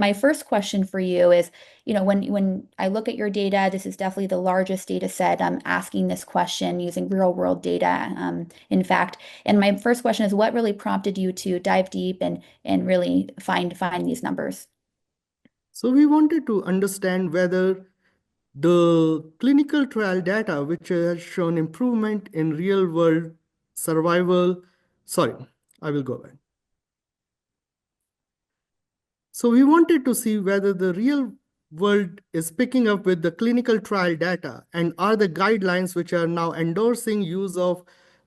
my first question for you is, when I look at your data, this is definitely the largest data set. I'm asking this question using real world data, in fact. And my first question is, what really prompted you to dive deep and really find these numbers? So we wanted to understand whether the clinical trial data, which has shown improvement in real world survival, sorry, I will go back. So we wanted to see whether the real world is picking up with the clinical trial data and are the guidelines which are now endorsing use of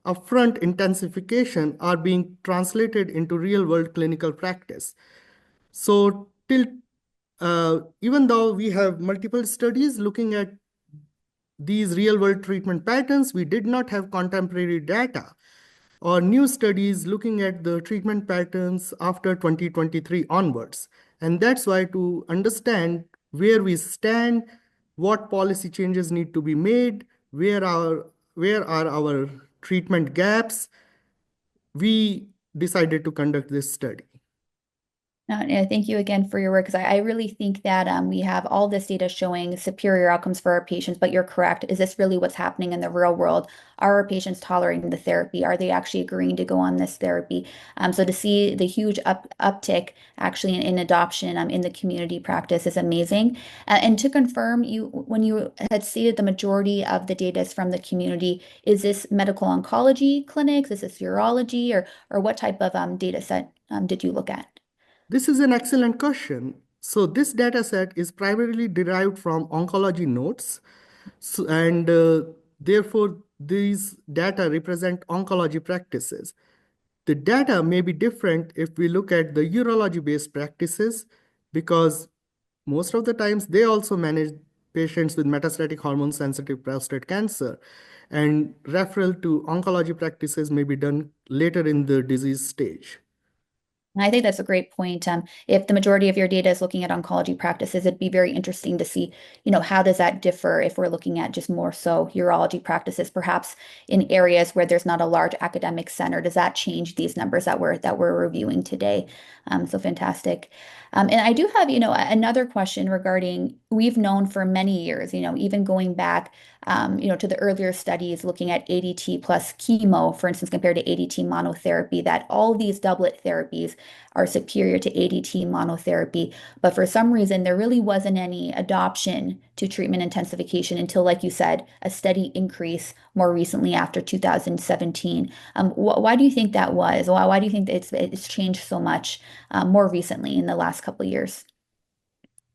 upfront intensification are being translated into real world clinical practice. So even though we have multiple studies looking at these real world treatment patterns, we did not have contemporary data or new studies looking at the treatment patterns after 2023 onwards. And that's why to understand where we stand, what policy changes need to be made, where are our treatment gaps, we decided to conduct this study. Thank you again for your work, because I really think that we have all this data showing superior outcomes for our patients, but you're correct. Is this really what's happening in the real world? Are our patients tolerating the therapy? Are they actually agreeing to go on this therapy? So to see the huge uptick actually in adoption in the community practice is amazing. And to confirm, when you had stated the majority of the data is from the community, is this medical oncology clinics? Is this urology, or what type of data set did you look at? This is an excellent question. So this data set is primarily derived from oncology notes, and therefore these data represent oncology practices. The data may be different if we look at the urology-based practices, because most of the times they also manage patients with metastatic hormone-sensitive prostate cancer, and referral to oncology practices may be done later in the disease stage. I think that's a great point. If the majority of your data is looking at oncology practices, it'd be very interesting to see, how does that differ if we're looking at just more so urology practices, perhaps in areas where there's not a large academic center. Does that change these numbers that we're reviewing today? So fantastic. And I do have, another question regarding, we've known for many years, even going back, to the earlier studies looking at ADT plus chemo, for instance, compared to ADT monotherapy, that all these doublet therapies are superior to ADT monotherapy. But for some reason, there really wasn't any adoption to treatment intensification until, like you said, a steady increase more recently after 2017. Why do you think that was? Why do you think that it's changed so much more recently in the last couple of years?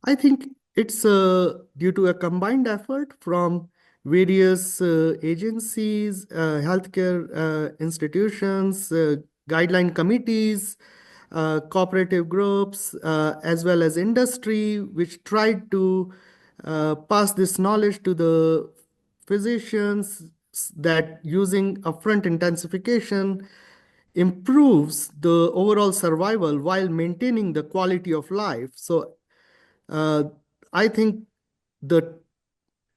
I think it's due to a combined effort from various agencies, healthcare institutions, guideline committees, cooperative groups, as well as industry, which tried to pass this knowledge to the physicians that using upfront intensification improves the overall survival while maintaining the quality of life. So uh, I think the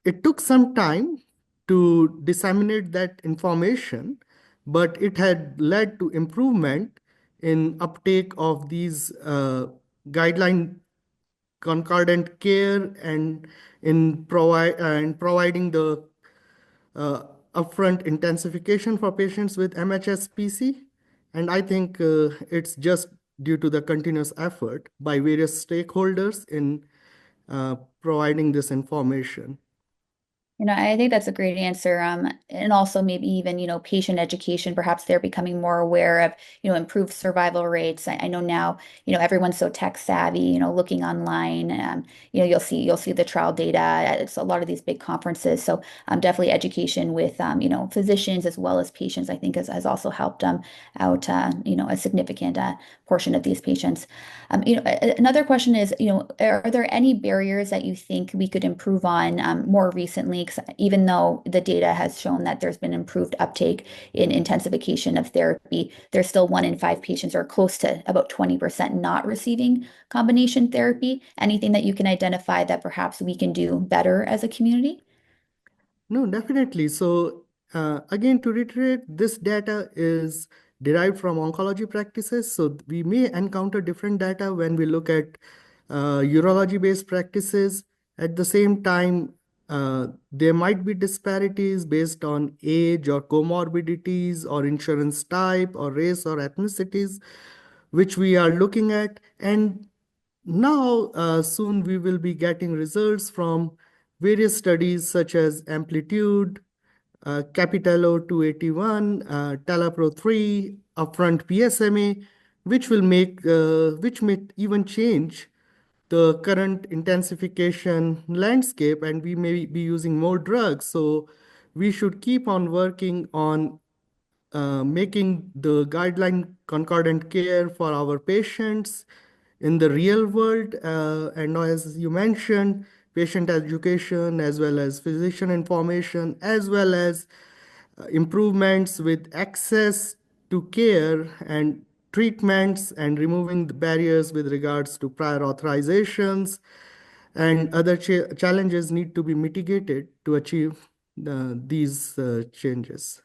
it took some time to disseminate that information, but it had led to improvement in uptake of these guideline concordant care and in providing the uh, upfront intensification for patients with mHSPC. And I think it's just due to the continuous effort by various stakeholders in providing this information. I think that's a great answer. And also maybe even, patient education, perhaps they're becoming more aware of, improved survival rates. I know now, everyone's so tech savvy, looking online, you'll see the trial data at a lot of these big conferences. So definitely education with, physicians as well as patients, I think has also helped out, a significant portion of these patients. Another question is, are there any barriers that you think we could improve on more recently? 'Cause even though the data has shown that there's been improved uptake in intensification of therapy, there's still 1 in 5 patients, or close to about 20%, not receiving combination therapy. Anything that you can identify that perhaps we can do better as a community? No, definitely. So again, to reiterate, this data is derived from oncology practices. So we may encounter different data when we look at urology-based practices. At the same time, there might be disparities based on age or comorbidities or insurance type or race or ethnicities, which we are looking at. And now, soon we will be getting results from various studies such as Amplitude, Capitello 281, Talapro 3, upfront PSMA, which may even change the current intensification landscape, and we may be using more drugs. So we should keep on working on making the guideline concordant care for our patients in the real world. And as you mentioned, patient education, as well as physician information, as well as improvements with access to care and treatments, and removing the barriers with regards to prior authorizations and other challenges need to be mitigated to achieve these changes.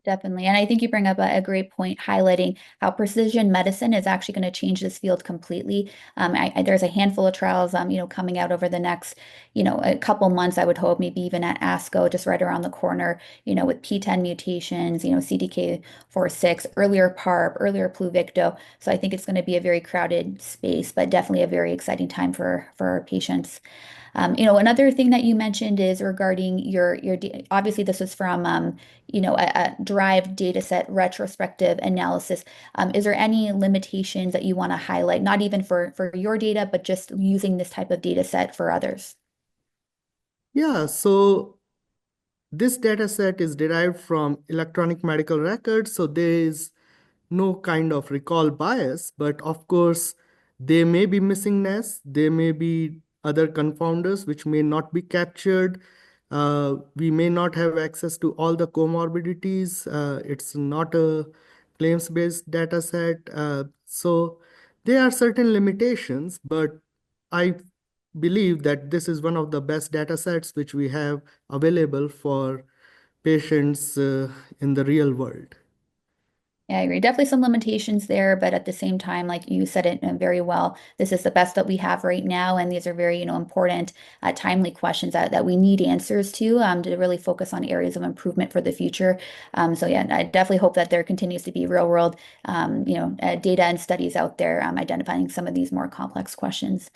Definitely. And I think you bring up a great point highlighting how precision medicine is actually going to change this field completely. There's a handful of trials, coming out over the next, a couple months, I would hope, maybe even at ASCO, just right around the corner, with PTEN mutations, CDK4/6, earlier PARP, earlier Pluvicto. So I think it's going to be a very crowded space, but definitely a very exciting time for our patients. Another thing that you mentioned is regarding obviously this was from, a derived data set retrospective analysis. Is there any limitations that you want to highlight, not even for your data, but just using this type of data set for others? Yeah, so this data set is derived from electronic medical records, so there is no kind of recall bias, but of course, there may be missingness, there may be other confounders which may not be captured. We may not have access to all the comorbidities. It's not a claims-based data set. So there are certain limitations, but I believe that this is one of the best data sets which we have available for patients in the real world. Yeah, I agree. Definitely some limitations there, but at the same time, like you said it very well, this is the best that we have right now, and these are very, important, timely questions that we need answers to really focus on areas of improvement for the future. So yeah, I definitely hope that there continues to be real world, data and studies out there identifying some of these more complex questions.